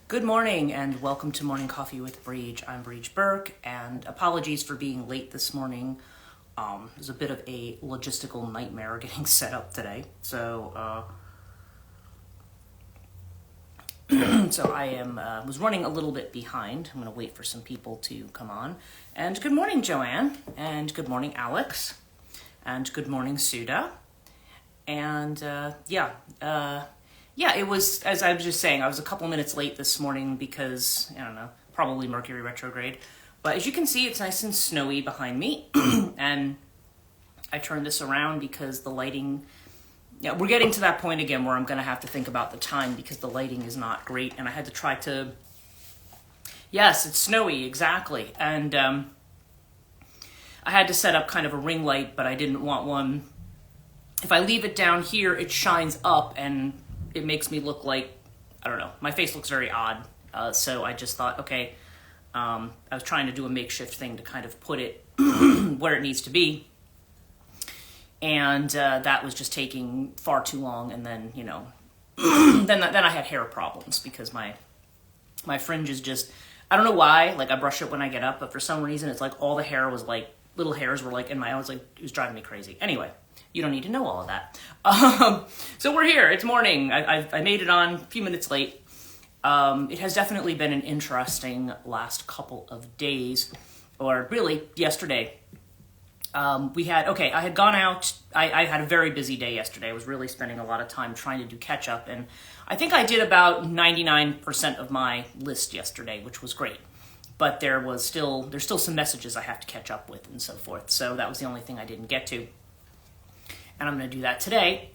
Good morning and welcome to Morning Coffee with Brigid. I'm Brigid Burke, and apologies for being late this morning. It was a bit of a logistical nightmare getting set up today. So I was running a little bit behind. I'm going to wait for some people to come on. And good morning, Joanne. And good morning, Alex. And good morning, Suda. And it was, as I was just saying, I was a couple minutes late this morning because, I don't know, probably Mercury retrograde. But as you can see, it's nice and snowy behind me. And I turned this around because the lighting, we're getting to that point again where I'm going to have to think about the time because the lighting is not great. And I had to try to, yes, it's snowy, exactly. And I had to set up kind of a ring light, but I didn't want one. If I leave it down here, it shines up and it makes me look like, I don't know, my face looks very odd. So I just thought, okay, I was trying to do a makeshift thing to kind of put it where it needs to be. And that was just taking far too long. And then, then I had hair problems because my fringe is just, I don't know why, like I brush it when I get up, but for some reason it's like all the hair was like, little hairs were like in my, I was like, it was driving me crazy. Anyway. You don't need to know all of that. So we're here. It's morning. I made it on a few minutes late. It has definitely been an interesting last couple of days, or really yesterday. I had gone out. I had a very busy day yesterday. I was really spending a lot of time trying to do catch up, and I think I did about 99% of my list yesterday, which was great. But there's still some messages I have to catch up with and so forth. So that was the only thing I didn't get to. And I'm going to do that today.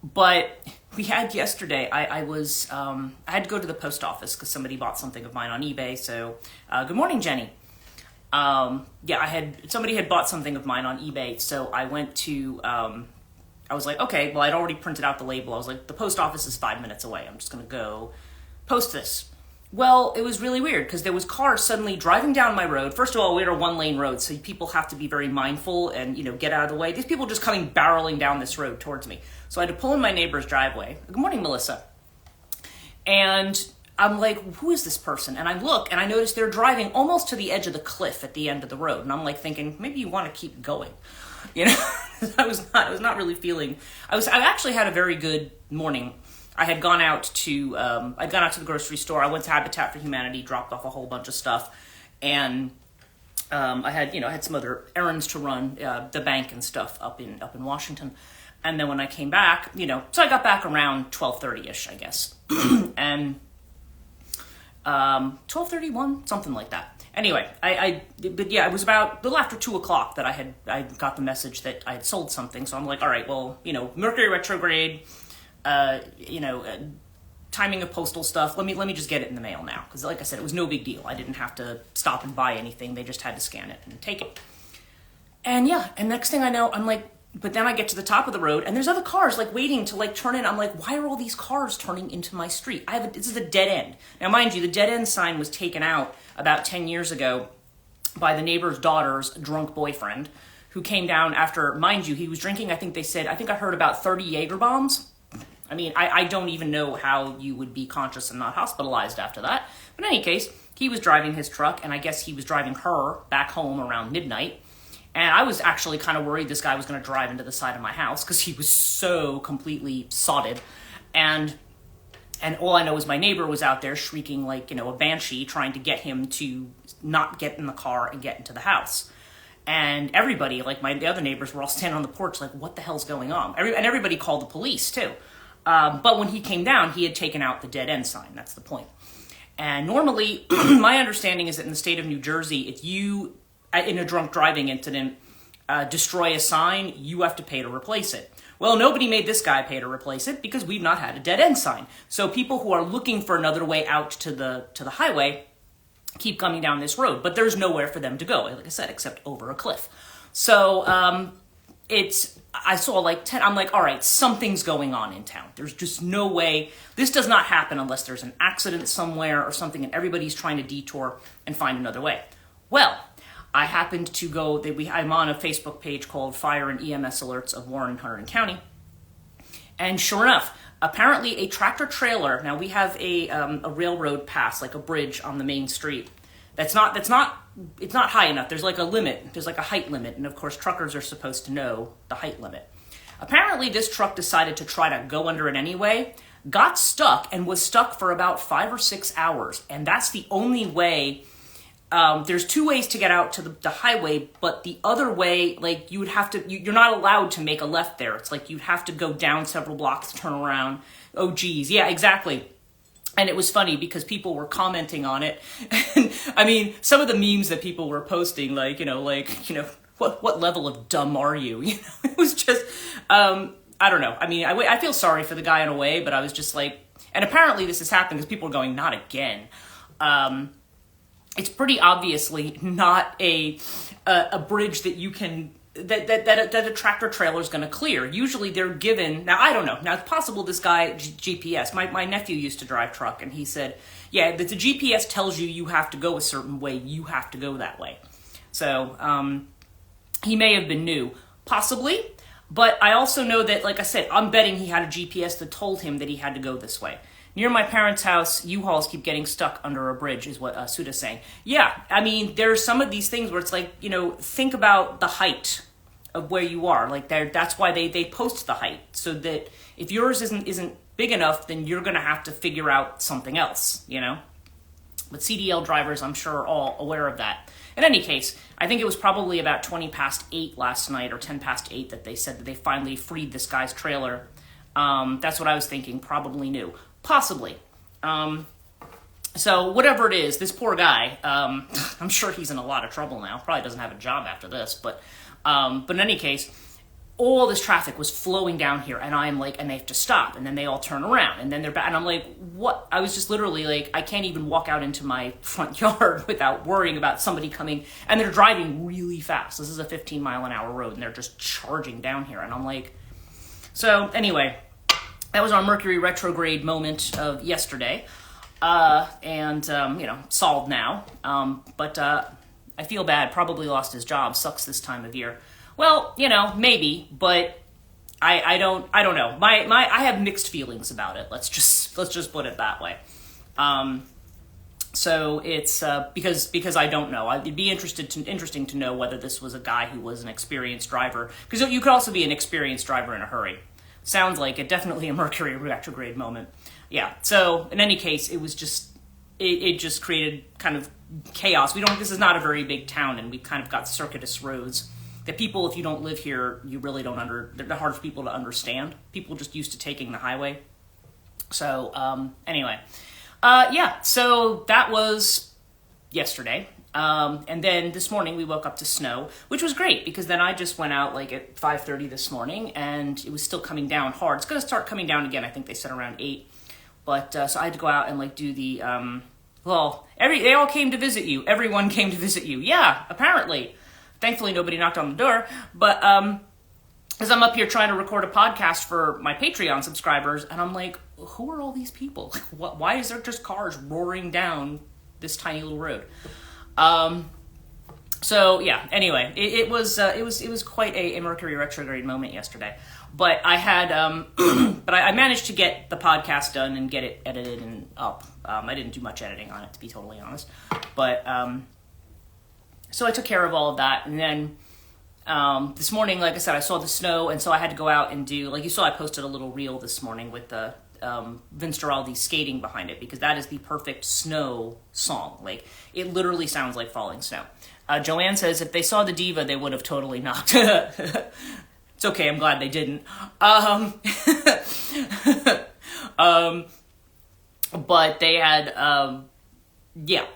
But we had yesterday, I had to go to the post office because somebody bought something of mine on eBay. So, good morning, Jenny. Somebody had bought something of mine on eBay. So I went to, I was like, okay, well, I'd already printed out the label. I was like, the post office is 5 minutes away. I'm just going to go post this. Well, it was really weird because there was cars suddenly driving down my road. First of all, we're a one-lane road, so people have to be very mindful and, get out of the way. These people just coming barreling down this road towards me. So I had to pull in my neighbor's driveway. Good morning, Melissa. And I'm like, who is this person? And I look and I notice they're driving almost to the edge of the cliff at the end of the road. And I'm like thinking, maybe you want to keep going. I was not really feeling, I actually had a very good morning. I had gone out to the grocery store. I went to Habitat for Humanity, dropped off a whole bunch of stuff, and I had some other errands to run, the bank and stuff up in Washington. And then when I came back, so I got back around 12:30ish, I guess, and 12:31, something like that. Anyway, it was about a little after 2:00 that I got the message that I had sold something. So I'm like, all right, well, Mercury retrograde. Timing of postal stuff. Let me just get it in the mail now. Because like I said, it was no big deal. I didn't have to stop and buy anything. They just had to scan it and take it. And next thing I know, I'm like, but then I get to the top of the road and there's other cars like waiting to like turn in. I'm like, why are all these cars turning into my street? This is a dead end. Now, mind you, the dead end sign was taken out about 10 years ago by the neighbor's daughter's drunk boyfriend who came down after, mind you, he was drinking, I think I heard about 30 Jaeger bombs. I mean, I don't even know how you would be conscious and not hospitalized after that. But in any case, he was driving his truck, and I guess he was driving her back home around midnight. And I was actually kind of worried this guy was going to drive into the side of my house because he was so completely sodded. And all I know is my neighbor was out there shrieking like, a banshee, trying to get him to not get in the car and get into the house. And everybody, like the other neighbors, were all standing on the porch like, what the hell's going on? And everybody called the police, too. But when he came down, he had taken out the dead end sign. That's the point. And normally, my understanding is that in the state of New Jersey, if you, in a drunk driving incident, destroy a sign, you have to pay to replace it. Well, nobody made this guy pay to replace it because we've not had a dead end sign. So people who are looking for another way out to the highway keep coming down this road, but there's nowhere for them to go, like I said, except over a cliff. So I saw like 10, I'm like, all right, something's going on in town. There's just no way. This does not happen unless there's an accident somewhere or something and everybody's trying to detour and find another way. Well, I happened to go, I'm on a Facebook page called Fire and EMS Alerts of Warren and Hunterdon County. And sure enough, apparently a tractor trailer, now we have a railroad pass, like a bridge on the main street. It's not high enough. There's like a limit. There's like a height limit. And of course, truckers are supposed to know the height limit. Apparently, this truck decided to try to go under it anyway, got stuck, and was stuck for about 5 or 6 hours. And that's the only way. There's 2 ways to get out to the highway, but the other way, like, you would have to, you're not allowed to make a left there. It's like you'd have to go down several blocks, turn around. Oh, geez. Yeah, exactly. And it was funny because people were commenting on it. And I mean, some of the memes that people were posting, like, what level of dumb are you? It was just, I don't know. I mean, I feel sorry for the guy in a way, but I was just like, and apparently this has happened because people are going, not again. It's pretty obviously not a bridge that you can, that a tractor trailer is going to clear. Usually they're given, now I don't know, now it's possible this guy, GPS, my nephew used to drive truck, and he said, yeah, that the GPS tells you have to go a certain way, you have to go that way. So, he may have been new, possibly, but I also know that, like I said, I'm betting he had a GPS that told him that he had to go this way. Near my parents' house, U-Hauls keep getting stuck under a bridge, is what Suda's saying. Yeah, I mean, there's some of these things where it's like, think about the height of where you are. Like, that's why they post the height, so that if yours isn't big enough, then you're going to have to figure out something else, But CDL drivers, I'm sure, are all aware of that. In any case, I think it was probably about 20 past 8 last night, or 10 past 8, that they said that they finally freed this guy's trailer. That's what I was thinking, probably new. Possibly. So whatever it is, this poor guy, I'm sure he's in a lot of trouble now. Probably doesn't have a job after this, but in any case, all this traffic was flowing down here, and I'm like, and they have to stop, and then they all turn around, and then they're back, and I'm like, what? I was just literally like, I can't even walk out into my front yard without worrying about somebody coming, and they're driving really fast. This is a 15-mile-an-hour road, and they're just charging down here, and I'm like, so anyway, that was our Mercury retrograde moment of yesterday, and solved now, but I feel bad, probably lost his job, sucks this time of year. Well, maybe, but I don't know. I have mixed feelings about it. Let's just put it that way. So it's because I don't know. It'd be interesting to know whether this was a guy who was an experienced driver, because you could also be an experienced driver in a hurry. Sounds like it. Definitely a Mercury retrograde moment. Yeah. So in any case, it was just it just created kind of chaos. This is not a very big town, and we've kind of got circuitous roads. The people, if you don't live here, you really don't they're hard for people to understand. People just used to taking the highway. So, anyway. So that was yesterday. And then this morning we woke up to snow, which was great, because then I just went out like at 5:30 this morning, and it was still coming down hard. It's going to start coming down again. I think they said around 8. But, so I had to go out and like do the, they all came to visit you. Everyone came to visit you. Yeah, apparently. Thankfully, nobody knocked on the door, but as I'm up here trying to record a podcast for my Patreon subscribers, and I'm like, who are all these people? Why is there just cars roaring down this tiny little road? So yeah. Anyway, it was quite a Mercury retrograde moment yesterday. But I had, I managed to get the podcast done and get it edited and up. I didn't do much editing on it, to be totally honest, but. So I took care of all of that, and then this morning, like I said, I saw the snow, and so I had to go out and do, like you saw, I posted a little reel this morning with the Vince Guaraldi's Skating behind it, because that is the perfect snow song. Like, it literally sounds like falling snow. Joanne says if they saw the diva, they would have totally knocked. It's okay, I'm glad they didn't. But they had,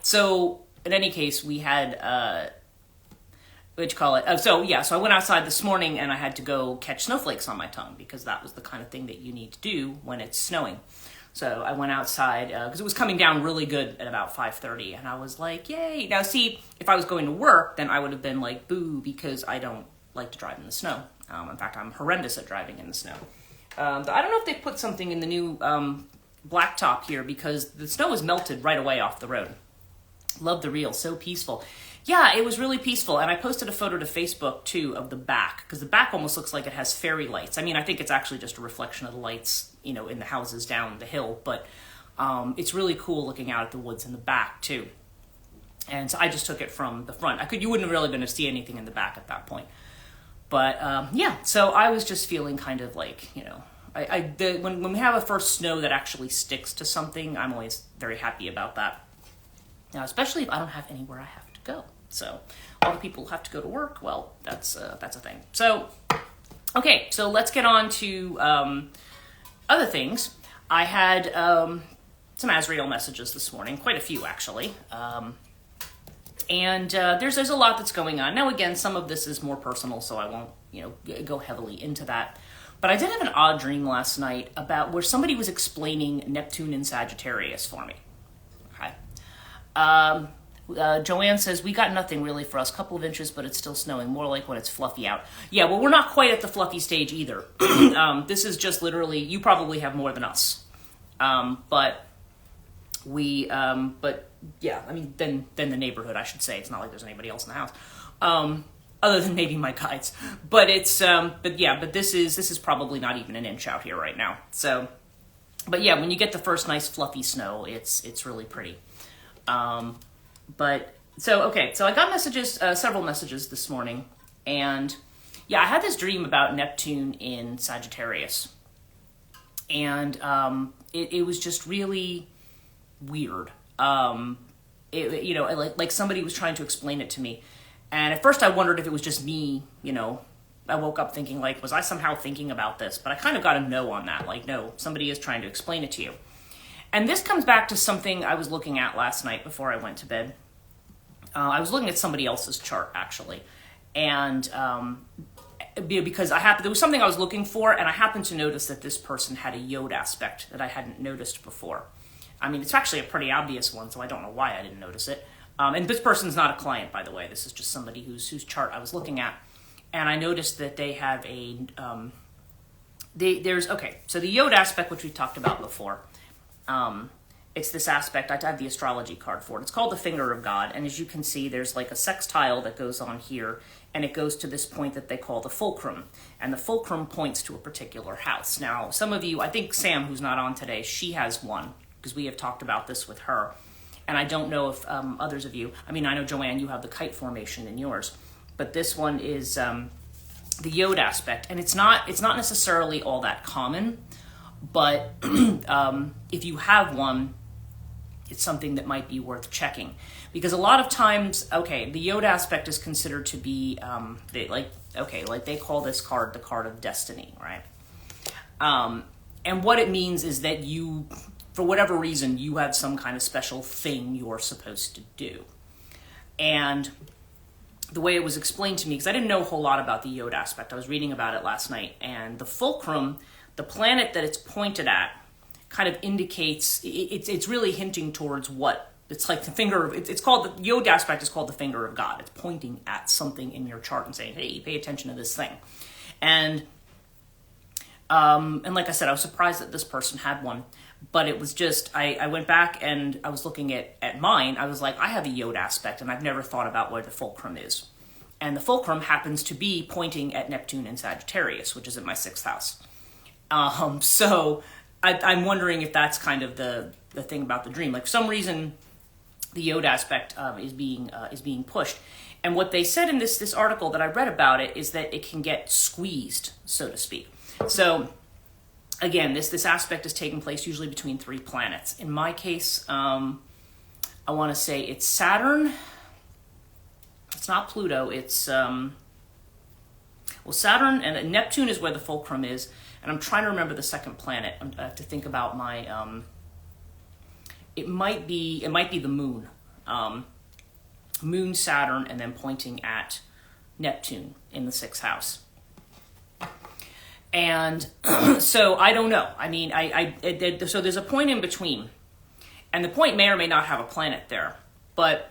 so... In any case, we had, so I went outside this morning, and I had to go catch snowflakes on my tongue, because that was the kind of thing that you need to do when it's snowing. So I went outside, because it was coming down really good at about 5:30, and I was like, yay. Now see, if I was going to work, then I would have been like, boo, because I don't like to drive in the snow. In fact, I'm horrendous at driving in the snow. I don't know if they put something in the new blacktop here, because the snow is melted right away off the road. Love the reel, so peaceful. Yeah, it was really peaceful, and I posted a photo to Facebook too of the back, because the back almost looks like it has fairy lights. I mean, I think it's actually just a reflection of the lights, you know, in the houses down the hill, but it's really cool looking out at the woods in the back too. And so I just took it from the front. You wouldn't have really been able to see anything in the back at that point. But yeah, so I was just feeling kind of like, you know, when we have a first snow that actually sticks to something, I'm always very happy about that. Now, especially if I don't have anywhere I have to go. So all the people have to go to work. Well, that's a thing. So, okay, so let's get on to other things. I had some Azrael messages this morning, quite a few actually. And there's a lot that's going on. Now, again, some of this is more personal, so I won't, you know, go heavily into that. But I did have an odd dream last night about where somebody was explaining Neptune in Sagittarius for me. Joanne says, we got nothing really for us. Couple of inches, but it's still snowing. More like when it's fluffy out. Yeah, well, we're not quite at the fluffy stage either. This is just literally, you probably have more than us. But yeah, I mean, then the neighborhood, I should say. It's not like there's anybody else in the house. Other than maybe my guides. But it's, but this is probably not even an inch out here right now. So, but yeah, when you get the first nice fluffy snow, it's really pretty. So I got messages, several messages this morning, and yeah, I had this dream about Neptune in Sagittarius, and it was just really weird. You know, like somebody was trying to explain it to me, and at first I wondered if it was just me. You know, I woke up thinking like, was I somehow thinking about this? But I kind of got a no on that. Like, no, somebody is trying to explain it to you. And this comes back to something I was looking at last night before I went to bed. I was looking at somebody else's chart, actually. And because there was something I was looking for, and I happened to notice that this person had a Yod aspect that I hadn't noticed before. I mean, it's actually a pretty obvious one, so I don't know why I didn't notice it. And this person's not a client, by the way. This is just somebody whose chart I was looking at. And I noticed that they have a... so the Yod aspect, which we've talked about before... it's this aspect, I have the astrology card for it. It's called the finger of God, and as you can see, there's like a sextile that goes on here, and it goes to this point that they call the Fulcrum, and the Fulcrum points to a particular house. Now, some of you, I think Sam, who's not on today, she has one, because we have talked about this with her, and I don't know if others of you, I mean, I know Joanne, you have the kite formation in yours, but this one is the Yod aspect, and it's not necessarily all that common, but if you have one, it's something that might be worth checking. Because a lot of times, okay, the Yod aspect is considered to be, they call this card the card of destiny, right? And what it means is that you, for whatever reason, you have some kind of special thing you're supposed to do. And the way it was explained to me, because I didn't know a whole lot about the Yod aspect, I was reading about it last night, and the Fulcrum, the planet that it's pointed at, kind of indicates, it's really hinting towards what, it's like the finger of, it's called, the Yod aspect is called the finger of God. It's pointing at something in your chart and saying, hey, pay attention to this thing. And like I said, I was surprised that this person had one, but it was just, I went back and I was looking at mine. I was like, I have a Yod aspect and I've never thought about where the Fulcrum is. And the Fulcrum happens to be pointing at Neptune in Sagittarius, which is in my 6th house. So I'm wondering if that's kind of the thing about the dream. Like, for some reason, the Yod aspect is being pushed. And what they said in this article that I read about it is that it can get squeezed, so to speak. So, again, this aspect is taking place usually between 3 planets. In my case, I want to say it's Saturn. It's not Pluto. It's Saturn and Neptune is where the Fulcrum is. And I'm trying to remember the second planet. I have to think about my, it might be the moon. Moon, Saturn, and then pointing at Neptune in the 6th house. And so I don't know. I mean, so there's a point in between. And the point may or may not have a planet there. But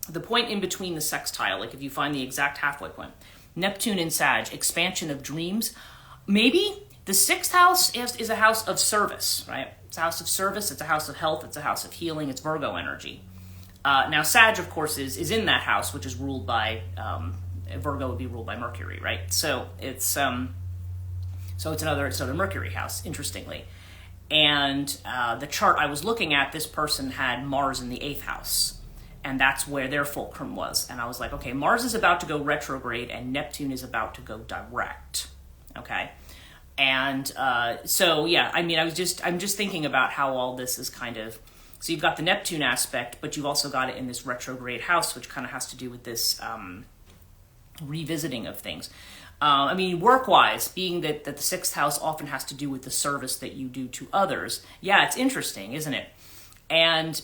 the point in between the sextile, like if you find the exact halfway point, Neptune in Sag, expansion of dreams. Maybe the 6th house is a house of service, right? It's a house of service. It's a house of health. It's a house of healing. It's Virgo energy. Now, Sag, of course, is in that house, which is ruled by Virgo would be ruled by Mercury, right? So it's another Mercury house, interestingly. And the chart I was looking at, this person had Mars in the 8th house, and that's where their fulcrum was. And I was like, okay, Mars is about to go retrograde, and Neptune is about to go direct. Okay, and so yeah, I mean, I'm just thinking about how all this is kind of. So you've got the Neptune aspect, but you've also got it in this retrograde house, which kind of has to do with this revisiting of things. I mean, work-wise, being that the 6th house often has to do with the service that you do to others. Yeah, it's interesting, isn't it? And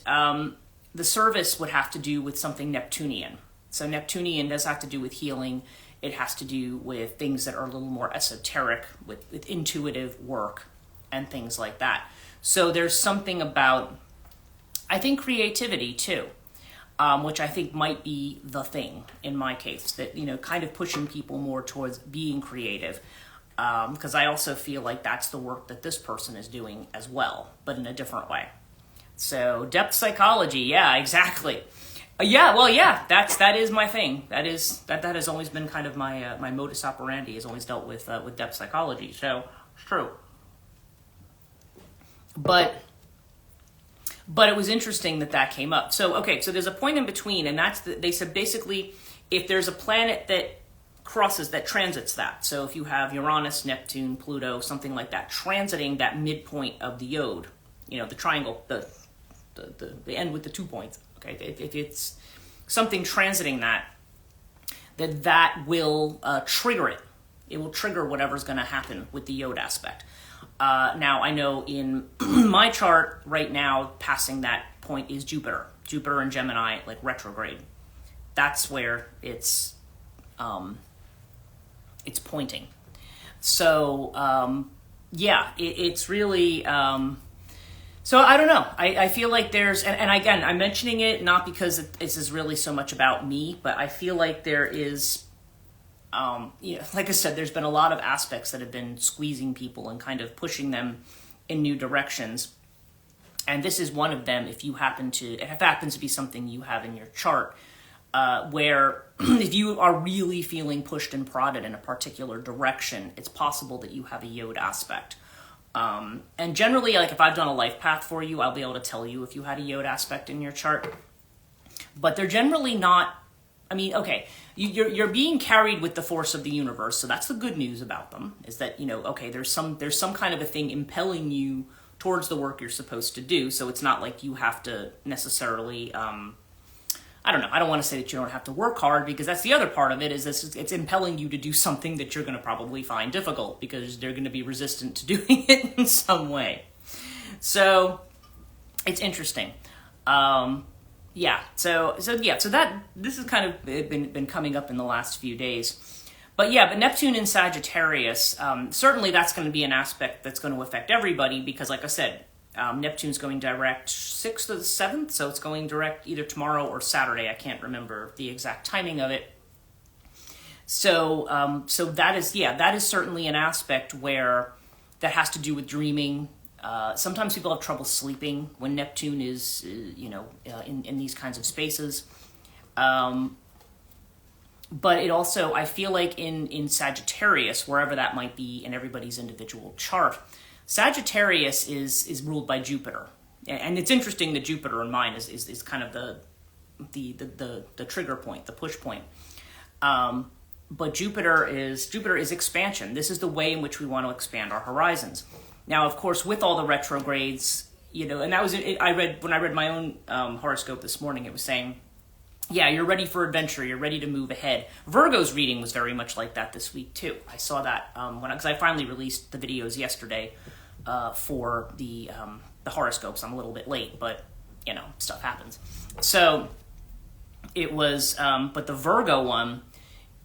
the service would have to do with something Neptunian. So Neptunian does have to do with healing. It has to do with things that are a little more esoteric, with intuitive work and things like that. So there's something about, I think, creativity too, which I think might be the thing in my case, that, you know, kind of pushing people more towards being creative, because I also feel like that's the work that this person is doing as well, but in a different way. So depth psychology, yeah, exactly. That is my thing. That has always been kind of my my modus operandi. Has always dealt with depth psychology. So it's true. But it was interesting that came up. So okay, so there's a point in between, and they said basically if there's a planet that crosses, that transits that. So if you have Uranus, Neptune, Pluto, something like that, transiting that midpoint of the yod, you know, the triangle, the end with the 2 points. Okay, if it's something transiting that will trigger it. It will trigger whatever's going to happen with the yod aspect. Now, I know in my chart right now, passing that point is Jupiter. Jupiter and Gemini, like retrograde. That's where it's pointing. So, it's really... So I don't know. I feel like there's, and again, I'm mentioning it not because this is really so much about me, but I feel like there is, like I said, there's been a lot of aspects that have been squeezing people and kind of pushing them in new directions. And this is one of them. If it happens to be something you have in your chart, where if you are really feeling pushed and prodded in a particular direction, it's possible that you have a yod aspect. And generally, like if I've done a life path for you, I'll be able to tell you if you had a yod aspect in your chart. But they're generally not, I mean, okay, you're being carried with the force of the universe, so that's the good news about them, is that, you know, okay, there's some kind of a thing impelling you towards the work you're supposed to do, so it's not like you have to necessarily, I don't know, I don't want to say that you don't have to work hard, because that's the other part of it, is it's impelling you to do something that you're going to probably find difficult, because they're going to be resistant to doing it in some way. So, it's interesting. So that, this has kind of been coming up in the last few days. But Neptune in Sagittarius, certainly that's going to be an aspect that's going to affect everybody, because like I said, Neptune's going direct 6th or the 7th, so it's going direct either tomorrow or Saturday. I can't remember the exact timing of it. So that is certainly an aspect where that has to do with dreaming. Sometimes people have trouble sleeping when Neptune is, in these kinds of spaces. But it also, I feel like in Sagittarius, wherever that might be in everybody's individual chart, Sagittarius is ruled by Jupiter, and it's interesting that Jupiter in mine is kind of the trigger point, the push point. But Jupiter is expansion. This is the way in which we want to expand our horizons. Now, of course, with all the retrogrades, and that was when I read my own horoscope this morning. It was saying, yeah, you're ready for adventure. You're ready to move ahead. Virgo's reading was very much like that this week too. I saw that because I finally released the videos yesterday for the horoscopes. I'm a little bit late, but stuff happens. So it was, but the Virgo one,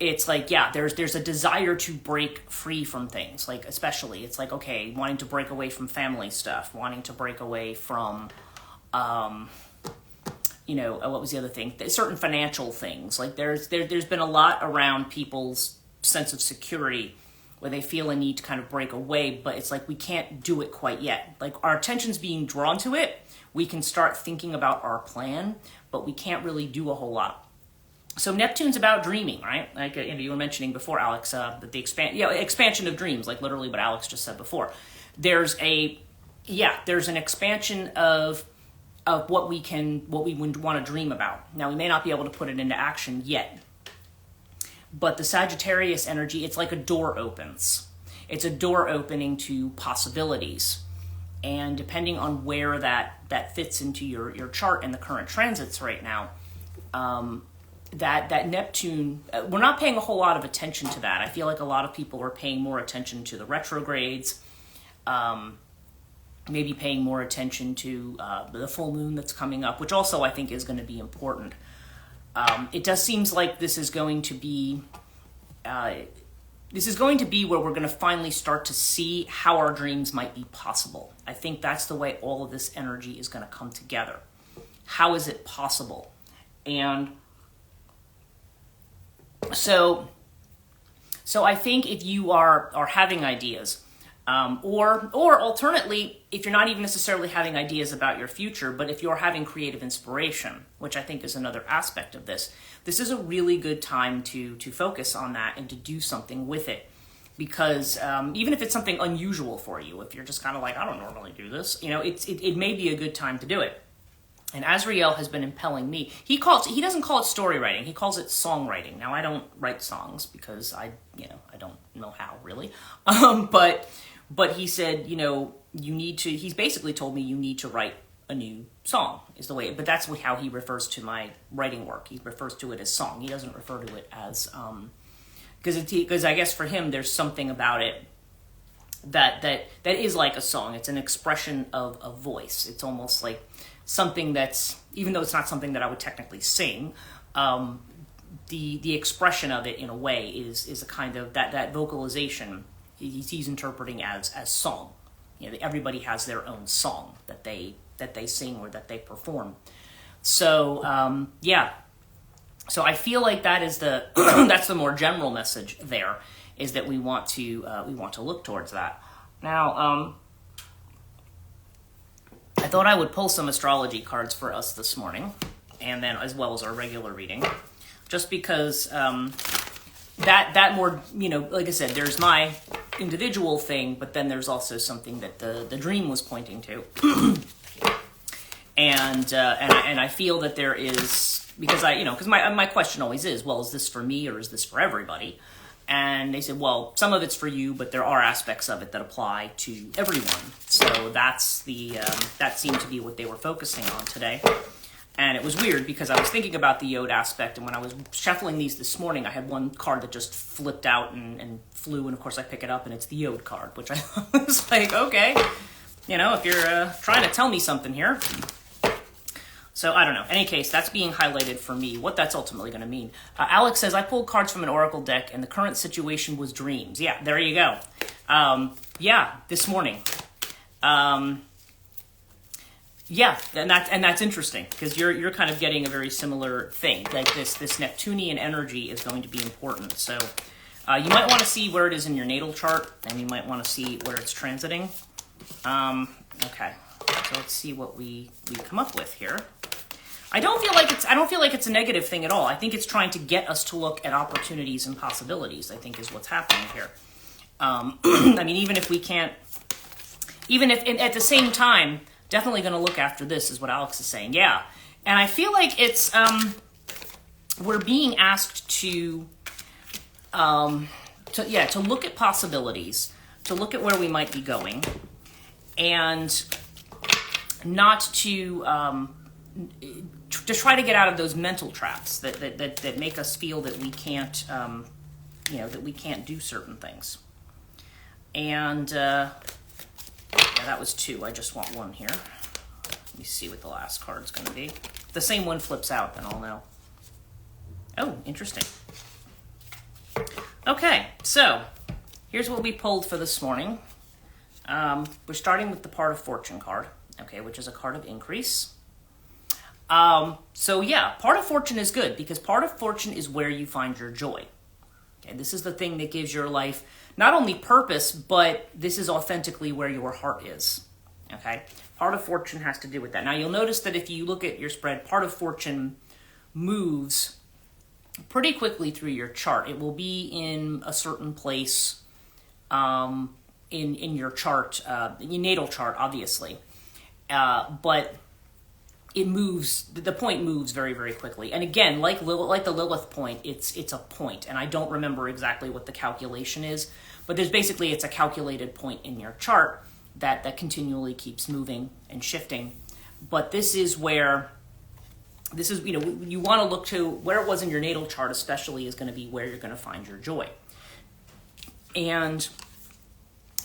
it's like, yeah, there's a desire to break free from things. Like especially, it's like, okay, wanting to break away from family stuff, wanting to break away from. What was the other thing? Certain financial things. Like there's been a lot around people's sense of security where they feel a need to kind of break away, but it's like we can't do it quite yet. Like our attention's being drawn to it. we can start thinking about our plan, but we can't really do a whole lot. So Neptune's about dreaming, right? Like you were mentioning before, Alex, that the expansion of dreams, like literally what Alex just said before. There's an expansion of what we would want to dream about. Now we may not be able to put it into action yet, but the Sagittarius energy, it's like a door opens. It's a door opening to possibilities, and depending on where that fits into your chart and the current transits right now. That Neptune, we're not paying a whole lot of attention to that. I feel like a lot of people are paying more attention to the retrogrades, maybe paying more attention to the full moon that's coming up, which also I think is going to be important. It does seems like this is going to be where we're going to finally start to see how our dreams might be possible. I think that's the way all of this energy is going to come together. How is it possible? And so I think if you are having ideas, or alternately, if you're not even necessarily having ideas about your future, but if you're having creative inspiration, which I think is another aspect of this, this is a really good time to focus on that and to do something with it. Because even if it's something unusual for you, if you're just kind of like, I don't normally do this, it may be a good time to do it. And Azrael has been impelling me. He doesn't call it story writing. He calls it songwriting. Now, I don't write songs because I don't know how really. But he said, he's basically told me you need to write a new song is the way, but that's how he refers to my writing work. He refers to it as song. He doesn't refer to it as, because I guess for him, there's something about it that is like a song. It's an expression of a voice. It's almost like something that's, even though it's not something that I would technically sing, the expression of it in a way is a kind of that vocalization he's interpreting as song. Everybody has their own song that they sing or that they perform. So so I feel like that is that's the more general message there, is that we want to look towards that. Now I thought I would pull some astrology cards for us this morning, and then as well as our regular reading, just because that more, like I said, there's my individual thing, but then there's also something that the dream was pointing to, and I feel that there is, because because my question always is, well, is this for me or is this for everybody? And they said, well, some of it's for you, but there are aspects of it that apply to everyone. So that's that seemed to be what they were focusing on today. And it was weird because I was thinking about the Yod aspect, and when I was shuffling these this morning, I had one card that just flipped out and flew, and of course I pick it up, and it's the Yod card, which I was like, okay, if you're trying to tell me something here. So I don't know. In any case, that's being highlighted for me, what that's ultimately going to mean. Alex says, I pulled cards from an oracle deck, and the current situation was dreams. Yeah, there you go. This morning. Yeah, and that's interesting, because you're kind of getting a very similar thing. Like this Neptunian energy is going to be important. So you might want to see where it is in your natal chart, and you might want to see where it's transiting. Okay, so let's see what we come up with here. I don't feel like it's a negative thing at all. I think it's trying to get us to look at opportunities and possibilities, I think, is what's happening here. I mean, even if at the same time, definitely going to look after this, is what Alex is saying. Yeah. And I feel like it's, we're being asked to look at possibilities, to look at where we might be going, and not to try to get out of those mental traps that make us feel that we can't, that we can't do certain things. And, yeah, that was 2. I just want 1 here. Let me see what the last card's going to be. If the same one flips out, then I'll know. Oh, interesting. Okay, so here's what we pulled for this morning. We're starting with the Part of Fortune card, okay, which is a card of increase. So yeah, Part of Fortune is good, because Part of Fortune is where you find your joy. Okay, this is the thing that gives your life not only purpose, but this is authentically where your heart is. Okay, part of fortune has to do with that. Now you'll notice that if you look at your spread, part of fortune moves pretty quickly through your chart. It will be in a certain place in your chart, in your natal chart, obviously. But it moves, the point moves very, very quickly. And again, like the Lilith point, it's a point. And I don't remember exactly what the calculation is, but there's basically, it's a calculated point in your chart that continually keeps moving and shifting. But this is where, you want to look to where it was in your natal chart, especially, is going to be where you're going to find your joy. And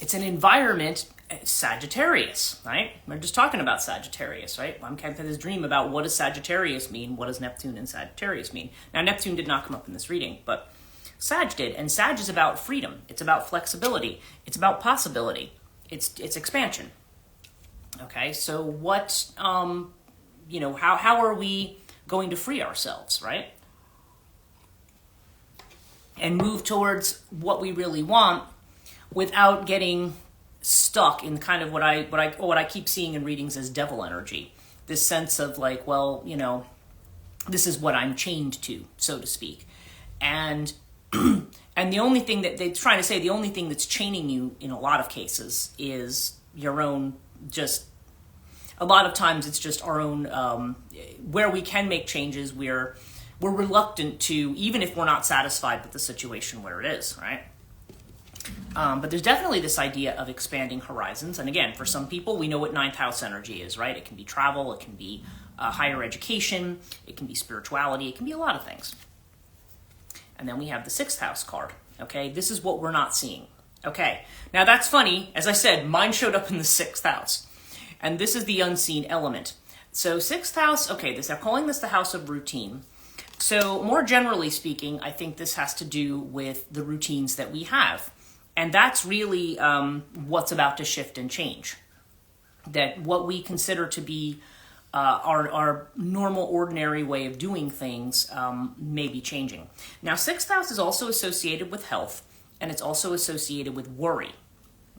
it's an environment, Sagittarius, right? We're just talking about Sagittarius, right? I'm kind of had this dream about what does Sagittarius mean? What does Neptune and Sagittarius mean? Now, Neptune did not come up in this reading, but Sag did. And Sag is about freedom. It's about flexibility. It's about possibility. It's expansion. Okay, so what, how are we going to free ourselves, right? And move towards what we really want without getting stuck in kind of what I keep seeing in readings as devil energy. This sense of like, well, this is what I'm chained to, so to speak. And and the only thing that they're trying to say, the only thing that's chaining you in a lot of cases is your own, just a lot of times it's just our own, where we can make changes, we're reluctant to, even if we're not satisfied with the situation where it is, right? But there's definitely this idea of expanding horizons. And again, for some people, we know what ninth house energy is, right? It can be travel, it can be higher education, it can be spirituality, it can be a lot of things. And then we have the sixth house card, okay? This is what we're not seeing, okay? Now that's funny. As I said, mine showed up in the sixth house. And this is the unseen element. So sixth house, okay, they're calling this the house of routine. So more generally speaking, I think this has to do with the routines that we have. And that's really what's about to shift and change. That what we consider to be our normal, ordinary way of doing things may be changing. Now, sixth house is also associated with health, and it's also associated with worry.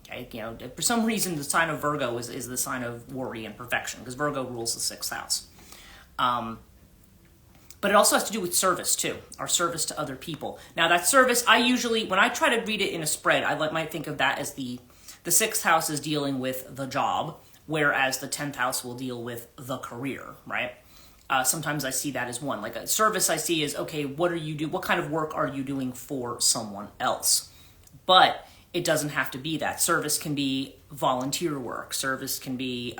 Okay, for some reason, the sign of Virgo is the sign of worry and perfection, because Virgo rules the sixth house. But it also has to do with service too, our service to other people. Now that service, I usually, when I try to read it in a spread, I might think of that as the sixth house is dealing with the job, whereas the 10th house will deal with the career, right? Sometimes I see that as one. Like a service I see is, okay, what kind of work are you doing for someone else? But it doesn't have to be that. Service can be volunteer work. Service can be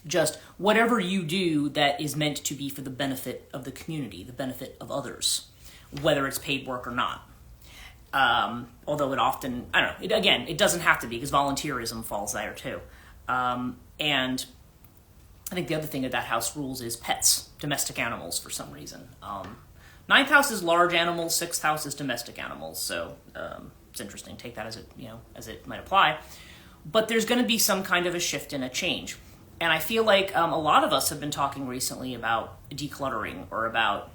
just whatever you do that is meant to be for the benefit of the community, the benefit of others, whether it's paid work or not. Although it often, I don't know, it doesn't have to be, because volunteerism falls there too. And I think the other thing that house rules is pets, domestic animals for some reason. Ninth house is large animals, sixth house is domestic animals. So it's interesting, take that as it might apply. But there's going to be some kind of a shift and a change. And I feel like a lot of us have been talking recently about decluttering, or about,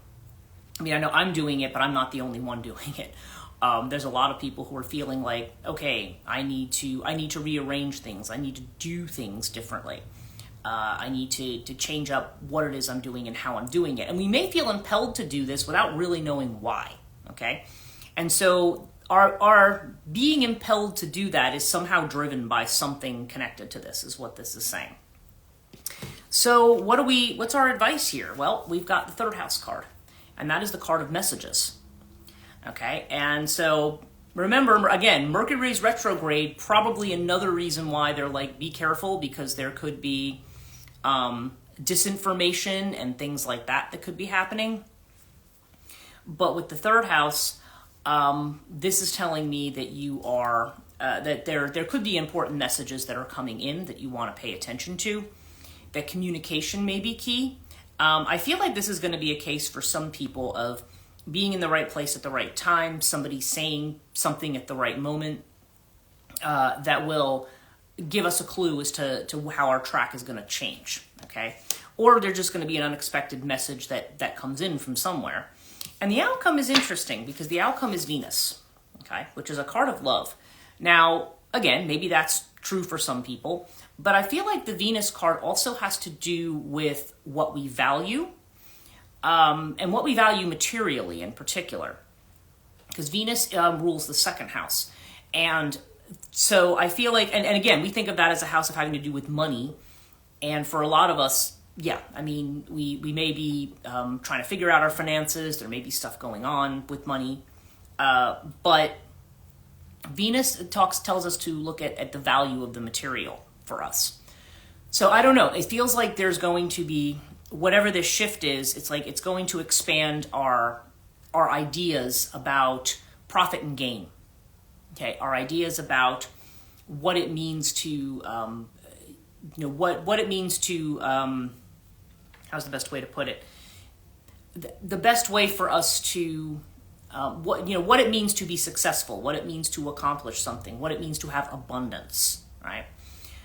I know I'm doing it, but I'm not the only one doing it. There's a lot of people who are feeling like, okay, I need to rearrange things. I need to do things differently. I need to change up what it is I'm doing and how I'm doing it. And we may feel impelled to do this without really knowing why, okay? And so our being impelled to do that is somehow driven by something connected to this, is what this is saying. So what's our advice here? Well, we've got the third house card, and that is the card of messages. Okay, and so remember, again, Mercury's retrograde, probably another reason why they're like, be careful, because there could be disinformation and things like that could be happening. But with the third house, this is telling me that you are, that there could be important messages that are coming in that you want to pay attention to. That communication may be key. I feel like this is going to be a case for some people of being in the right place at the right time, somebody saying something at the right moment that will give us a clue as to how our track is going to change, okay? Or there's just going to be an unexpected message that comes in from somewhere. And the outcome is interesting, because the outcome is Venus, okay, which is a card of love. Now, again, maybe that's true for some people, but I feel like the Venus card also has to do with what we value, and what we value materially in particular, because Venus rules the second house. And so I feel like, and again, we think of that as a house of having to do with money. And for a lot of us, yeah, I mean, we may be trying to figure out our finances. There may be stuff going on with money. But Venus tells us to look at the value of the material for us. So I don't know. It feels like there's going to be, whatever this shift is, it's like it's going to expand our ideas about profit and gain. Okay, our ideas about what it means to, what it means to, how's the best way to put it? The best way for us to, what it means to be successful, what it means to accomplish something, what it means to have abundance, right?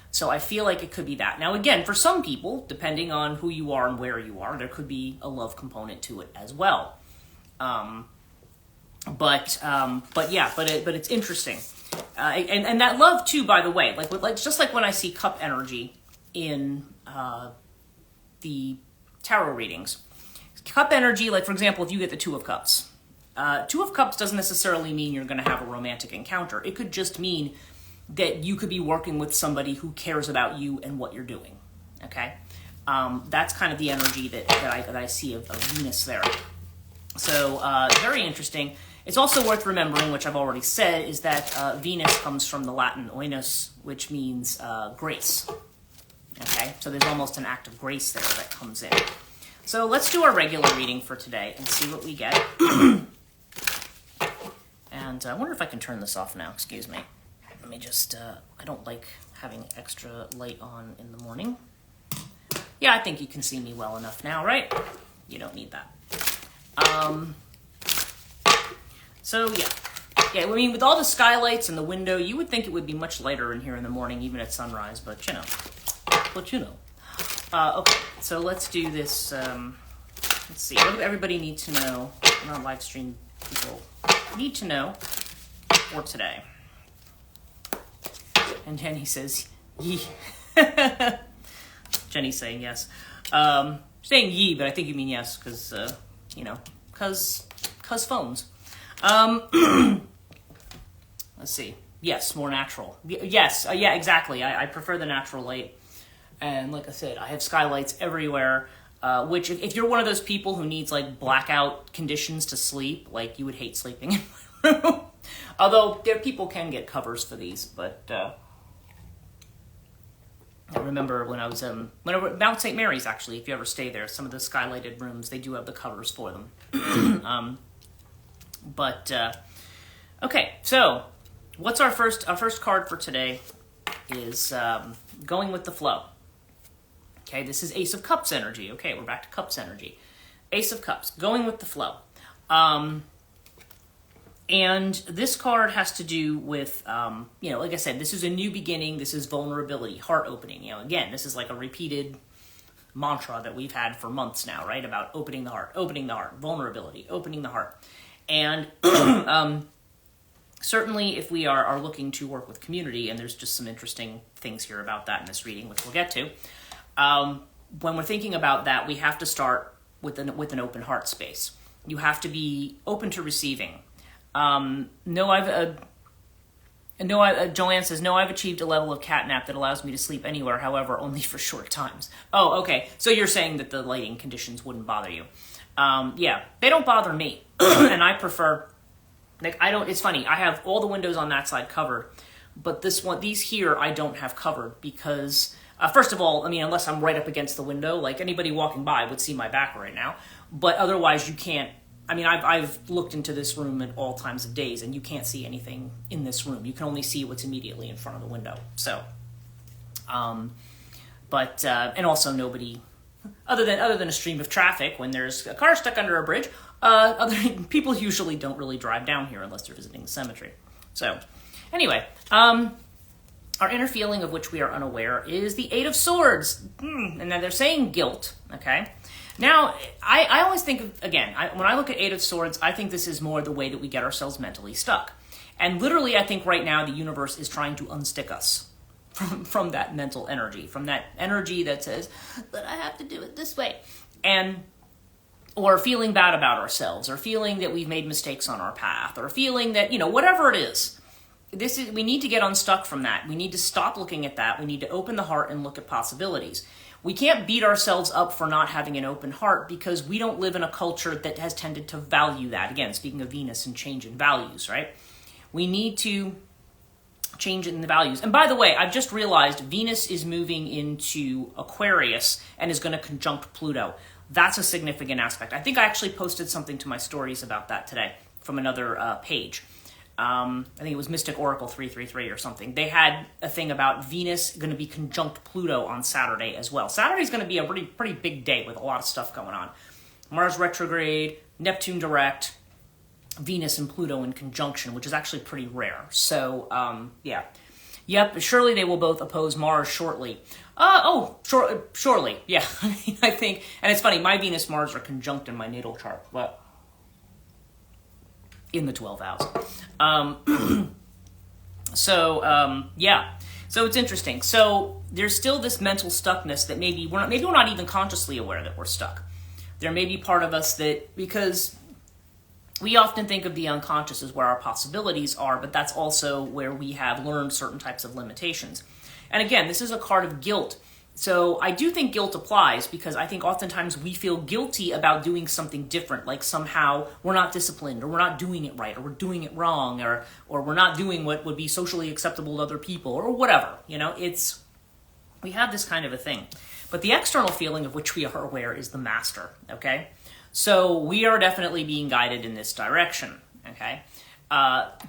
So I feel like it could be that. Now, again, for some people, depending on who you are and where you are, there could be a love component to it as well. But it's interesting, and that love too. By the way, just like when I see cup energy in the tarot readings, cup energy. Like for example, if you get the Two of Cups, Two of Cups doesn't necessarily mean you're going to have a romantic encounter. It could just mean that you could be working with somebody who cares about you and what you're doing. Okay, that's kind of the energy that I see of Venus there. So very interesting. It's also worth remembering, which I've already said, is that Venus comes from the Latin oinus, which means grace. Okay, so there's almost an act of grace there that comes in. So let's do our regular reading for today and see what we get. And I wonder if I can turn this off now. Excuse me. Let me just, I don't like having extra light on in the morning. Yeah, I think you can see me well enough now, right? You don't need that. So yeah, I mean, with all the skylights and the window, you would think it would be much lighter in here in the morning, even at sunrise, but you know. Okay, so let's do this. Let's see, what do everybody need to know, not live stream people, need to know for today? And Jenny says, yee. Jenny's saying yes. Saying yee, but I think you mean yes, because, cause phones. Let's see. Yes, more natural. Yes, yeah, exactly. I prefer the natural light. And like I said, I have skylights everywhere, which if you're one of those people who needs like blackout conditions to sleep, like you would hate sleeping in my room. Although people can get covers for these, but I remember when I was Mount St. Mary's, actually, if you ever stay there, some of the skylighted rooms, they do have the covers for them. Okay, so what's our first card for today is going with the flow. Okay, this is Ace of Cups energy. Okay, we're back to Cups energy. Ace of Cups, going with the flow. And this card has to do with, like I said, this is a new beginning. This is vulnerability, heart opening. Again, this is like a repeated mantra that we've had for months now, right? About opening the heart, vulnerability, opening the heart. And certainly if we are looking to work with community, and there's just some interesting things here about that in this reading, which we'll get to. When we're thinking about that, we have to start with an open heart space. You have to be open to receiving. Joanne says, no, I've achieved a level of catnap that allows me to sleep anywhere, however, only for short times. Oh, okay. So you're saying that the lighting conditions wouldn't bother you. Yeah, they don't bother me. And I prefer, it's funny, I have all the windows on that side covered, but these here I don't have covered because, first of all, I mean, unless I'm right up against the window, like anybody walking by would see my back right now, but otherwise you can't. I mean, I've looked into this room at all times of days, and you can't see anything in this room. You can only see what's immediately in front of the window. So, and also nobody, other than a stream of traffic when there's a car stuck under a bridge, other people usually don't really drive down here unless they're visiting the cemetery. So, anyway, our inner feeling of which we are unaware is the Eight of Swords, and now they're saying guilt. Okay. Now, I always think, when I look at Eight of Swords, I think this is more the way that we get ourselves mentally stuck. And literally, I think right now the universe is trying to unstick us from that mental energy, from that energy that says, but I have to do it this way. Or feeling bad about ourselves, or feeling that we've made mistakes on our path, or feeling that, whatever it is. We need to get unstuck from that. We need to stop looking at that. We need to open the heart and look at possibilities. We can't beat ourselves up for not having an open heart because we don't live in a culture that has tended to value that. Again, speaking of Venus and change in values, right? We need to change in the values. And by the way, I've just realized Venus is moving into Aquarius and is going to conjunct Pluto. That's a significant aspect. I think I actually posted something to my stories about that today from another page. I think it was Mystic Oracle 333 or something. They had a thing about Venus going to be conjunct Pluto on Saturday as well. Saturday's going to be a pretty big day with a lot of stuff going on. Mars retrograde, Neptune direct, Venus and Pluto in conjunction, which is actually pretty rare. So, yeah. Yep, surely they will both oppose Mars shortly. Surely, yeah. I think, and it's funny, my Venus-Mars are conjunct in my natal chart, but in the 12th house. Yeah. So it's interesting. So there's still this mental stuckness that maybe we're not even consciously aware that we're stuck. There may be part of us that, because we often think of the unconscious as where our possibilities are, but that's also where we have learned certain types of limitations. And again, this is a card of guilt. So I do think guilt applies because I think oftentimes we feel guilty about doing something different, like somehow we're not disciplined or we're not doing it right or we're doing it wrong or we're not doing what would be socially acceptable to other people or whatever. We have this kind of a thing. But the external feeling of which we are aware is the master, okay? So we are definitely being guided in this direction, okay?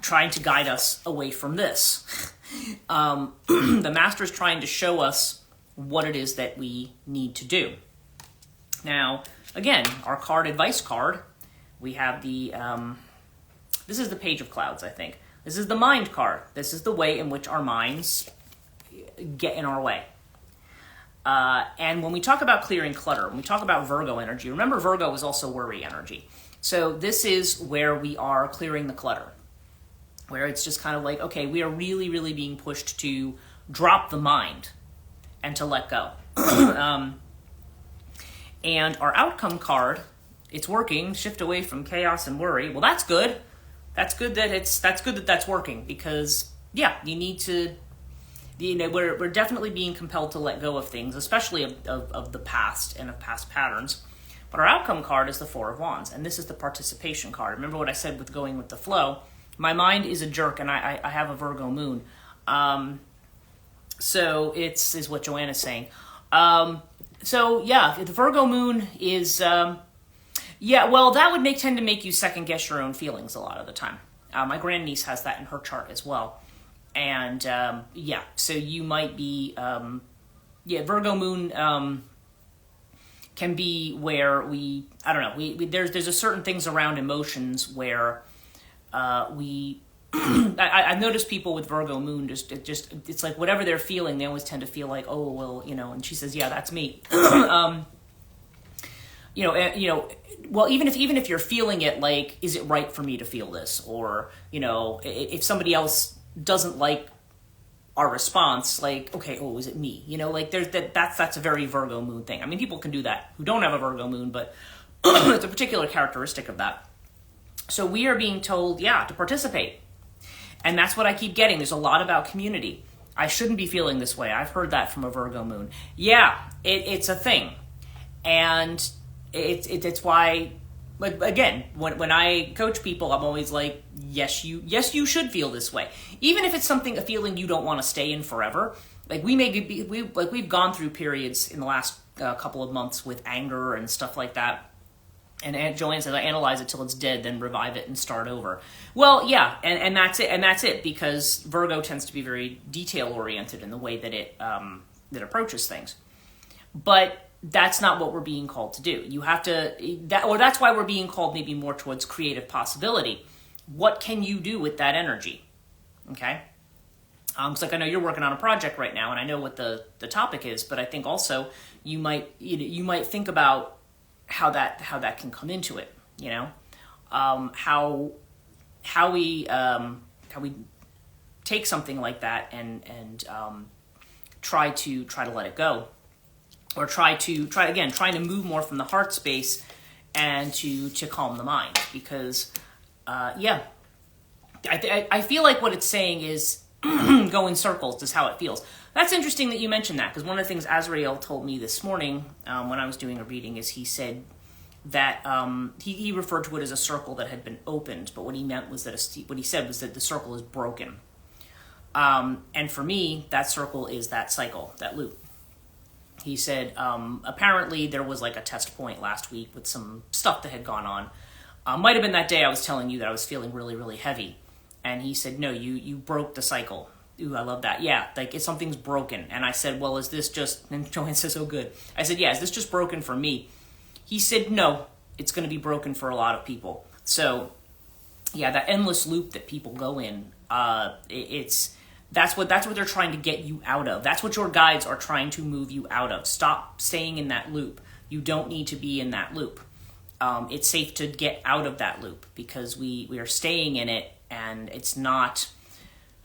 Trying to guide us away from this. The master is trying to show us what it is that we need to do. Now, again, our card advice card, we have this is the Page of Clouds, I think. This is the mind card. This is the way in which our minds get in our way. And when we talk about clearing clutter, when we talk about Virgo energy, remember Virgo is also worry energy. So this is where we are clearing the clutter, where it's just kind of like, okay, we are really, really being pushed to drop the mind and to let go. And our outcome card, it's working, shift away from chaos and worry. Well, that's good. That's good that that's working because, yeah, you need to, we're definitely being compelled to let go of things, especially of the past and of past patterns. But our outcome card is the Four of Wands, and this is the participation card. Remember what I said with going with the flow? My mind is a jerk, and I have a Virgo moon. So is what Joanna's saying. So yeah, the Virgo moon is, that would tend to make you second guess your own feelings a lot of the time. My grandniece has that in her chart as well. And so you might be, Virgo moon can be where there's a certain things around emotions where I've noticed people with Virgo moon it's like whatever they're feeling, they always tend to feel like, oh, well, and she says, yeah, that's me. Well, even if you're feeling it, like, is it right for me to feel this? Or, if somebody else doesn't like our response, like, okay, oh, is it me? That's a very Virgo moon thing. I mean, people can do that who don't have a Virgo moon, but it's a particular characteristic of that. So we are being told, to participate. And that's what I keep getting. There's a lot about community. I shouldn't be feeling this way. I've heard that from a Virgo moon. Yeah, it's a thing. And it's why, but again, when I coach people, I'm always like, yes, you should feel this way. Even if it's a feeling you don't want to stay in forever. Like we've gone through periods in the last couple of months with anger and stuff like that. And Joanne says, I analyze it till it's dead, then revive it and start over. Well, yeah, and that's it. And that's it, because Virgo tends to be very detail-oriented in the way that it approaches things. But that's not what we're being called to do. You have to, that's why we're being called maybe more towards creative possibility. What can you do with that energy? Okay? Because I know you're working on a project right now, and I know what the topic is, but I think also you might think about how that can come into it, how we take something like that and try to let it go, or trying to move more from the heart space and to calm the mind, because I feel like what it's saying is go in circles is how it feels. That's interesting that you mentioned that, because one of the things Azrael told me this morning when I was doing a reading is he said that he referred to it as a circle that had been opened, but what he meant was that what he said was that the circle is broken. And for me, that circle is that cycle, that loop. He said apparently there was like a test point last week with some stuff that had gone on. Might have been that day I was telling you that I was feeling really, really heavy. And he said, no, you broke the cycle. Ooh, I love that. Yeah, like if something's broken. And I said, well, is this just, and Joanne says, oh, good. I said, yeah, is this just broken for me? He said, no, it's going to be broken for a lot of people. So, yeah, that endless loop that people go in, that's what they're trying to get you out of. That's what your guides are trying to move you out of. Stop staying in that loop. You don't need to be in that loop. It's safe to get out of that loop, because we are staying in it, and it's not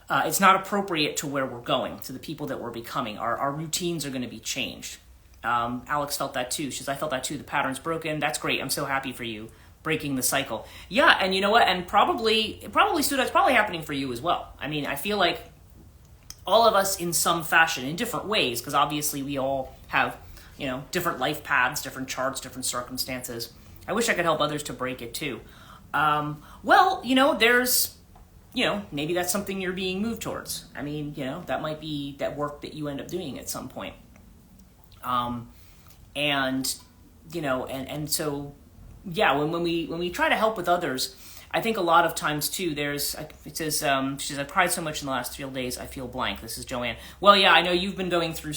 appropriate to where we're going, to the people that we're becoming. Our routines are going to be changed. Alex felt that too. She says, I felt that too. The pattern's broken. That's great. I'm so happy for you breaking the cycle. Yeah, and you know what? And probably, Stu, that's probably happening for you as well. I mean, I feel like all of us in some fashion, in different ways, because obviously we all have, different life paths, different charts, different circumstances. I wish I could help others to break it too. Well, there's, maybe that's something you're being moved towards. I mean, that might be that work that you end up doing at some point. And so, yeah, when we try to help with others, I think a lot of times too, it says, she says, I cried so much in the last 3 days, I feel blank. This is Joanne. Well, yeah, I know you've been going through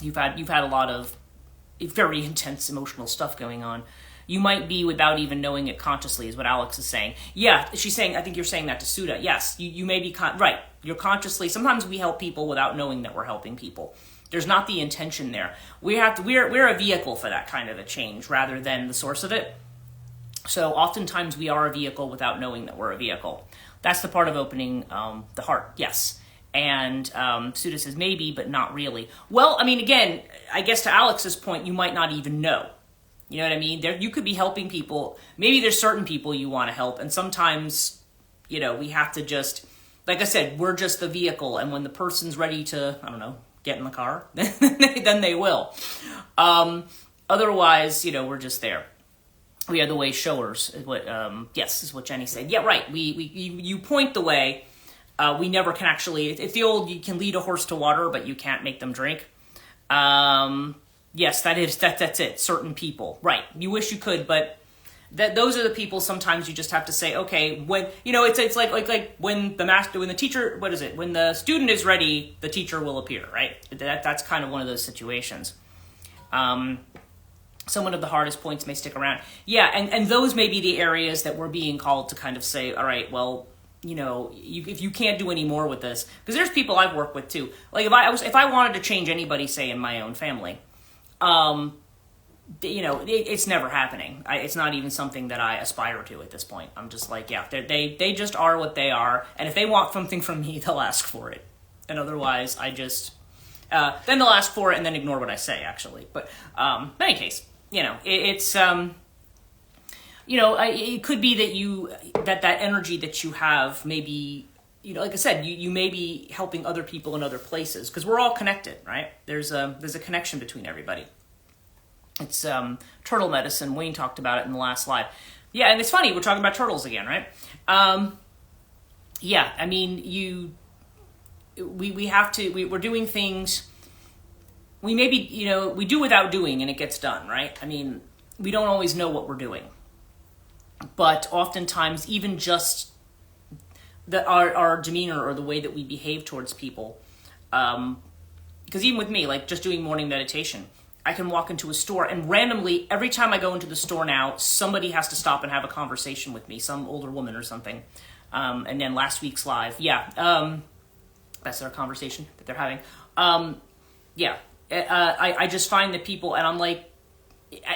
you've had a lot of very intense emotional stuff going on. You might be without even knowing it consciously, is what Alex is saying. Yeah, she's saying, I think you're saying that to Suda. Yes, you may be, right. You're consciously, sometimes we help people without knowing that we're helping people. There's not the intention there. We're a vehicle for that kind of a change rather than the source of it. So oftentimes we are a vehicle without knowing that we're a vehicle. That's the part of opening the heart, yes. And Suda says maybe, but not really. Well, I mean, again, I guess to Alex's point, you might not even know. You know what I mean? You could be helping people. Maybe there's certain people you want to help. And sometimes, we have to just, like I said, we're just the vehicle. And when the person's ready to, I don't know, get in the car, then they will. Otherwise, we're just there. We are the way showers, is what, is what Jenny said. Yeah, right. You point the way. We never can actually, it's the old, you can lead a horse to water, but you can't make them drink. Yes, that's it. Certain people, right? You wish you could, but those are the people. Sometimes you just have to say, okay, when it's like when the teacher, what is it? When the student is ready, the teacher will appear, right? That's kind of one of those situations. Someone of the hardest points may stick around. Yeah, and those may be the areas that we're being called to kind of say, all right, well, if you can't do any more with this, because there's people I've worked with too. Like if I wanted to change anybody, say in my own family. It's never happening. It's not even something that I aspire to at this point. I'm just like, yeah, they just are what they are. And if they want something from me, they'll ask for it. And otherwise, I just, then they'll ask for it and then ignore what I say, actually. But, in any case, it could be that that energy that you have, maybe, like I said, you may be helping other people in other places, because we're all connected, right? There's a connection between everybody. It's turtle medicine. Wayne talked about it in the last live. Yeah, and it's funny, we're talking about turtles again, right? Yeah, I mean, we have to, we're doing things, we maybe, we do without doing and it gets done, right? I mean, we don't always know what we're doing. But oftentimes, even just our demeanor or the way that we behave towards people, because even with me, like just doing morning meditation, I can walk into a store and randomly, every time I go into the store now, somebody has to stop and have a conversation with me, some older woman or something. And then last week's live, that's their conversation that they're having. I just find that people, and I'm like,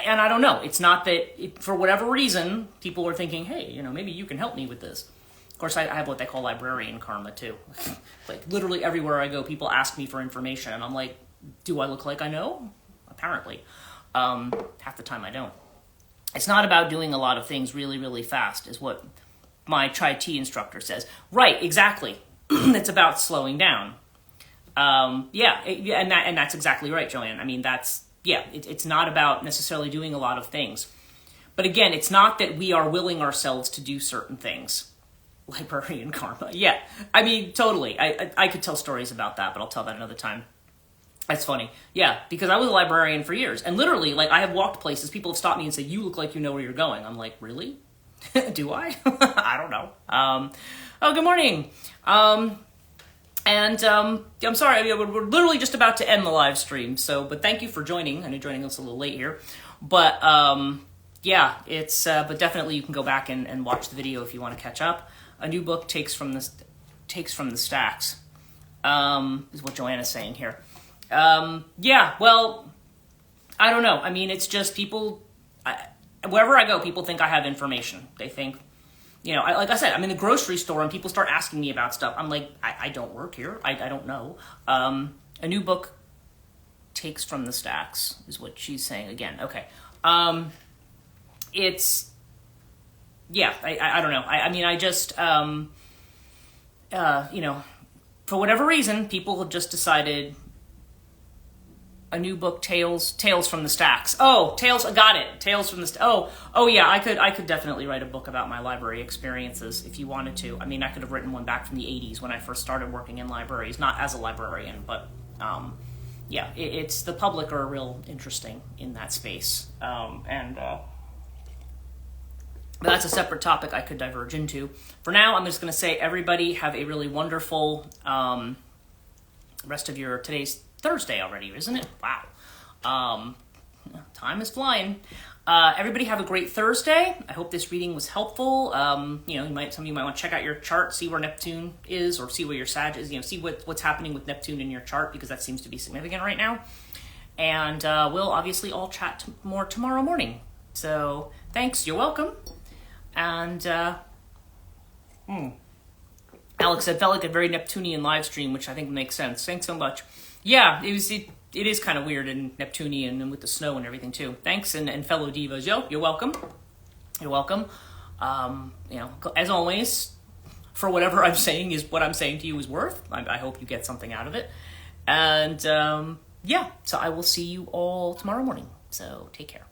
and I don't know, it's not that, for whatever reason, people are thinking, hey, maybe you can help me with this. Of course, I have what they call librarian karma too. Like literally everywhere I go, people ask me for information, and I'm like, do I look like I know? Apparently. Half the time I don't. It's not about doing a lot of things really, really fast, is what my Chai Tea instructor says. Right, exactly. It's about slowing down. And that's exactly right, Joanne. I mean, it's not about necessarily doing a lot of things. But again, it's not that we are willing ourselves to do certain things. Librarian karma. Yeah, I mean, totally. I could tell stories about that, but I'll tell that another time. That's funny. Yeah, because I was a librarian for years. And literally, like, I have walked places, people have stopped me and said, you look like you know where you're going. I'm like, really? Do I? I don't know. Good morning. I'm sorry, I mean, we're literally just about to end the live stream. But thank you for joining. I know joining us a little late here. But, yeah, but definitely you can go back and watch the video if you want to catch up. A new book takes from the stacks, is what Joanna's saying here. Well, I don't know. I mean, it's just people, wherever I go, people think I have information. They think, like I said, I'm in a grocery store and people start asking me about stuff. I'm like, I don't work here. I don't know. A new book takes from the stacks is what she's saying again. Okay. I don't know. I mean, I just, for whatever reason, people have just decided a new book, Tales from the Stacks. Oh, got it. Tales from the Oh yeah, I could definitely write a book about my library experiences if you wanted to. I mean, I could have written one back from the 80s when I first started working in libraries, not as a librarian, but it's the public are real interesting in that space. But that's a separate topic I could diverge into. For now, I'm just going to say everybody have a really wonderful rest of today's Thursday already, isn't it? Wow. Time is flying. Everybody have a great Thursday. I hope this reading was helpful. Some of you might want to check out your chart, see where Neptune is, or see where your Sag is. See what's happening with Neptune in your chart, because that seems to be significant right now. And we'll obviously all chat more tomorrow morning. So thanks. You're welcome. And Alex said, felt like a very Neptunian live stream, which I think makes sense. Thanks so much. Yeah, it is kind of weird and Neptunian and with the snow and everything too. Thanks, and fellow divas. You're welcome. You're welcome. As always, for whatever I'm saying is what I'm saying to you is worth. I hope you get something out of it. And so I will see you all tomorrow morning. So take care.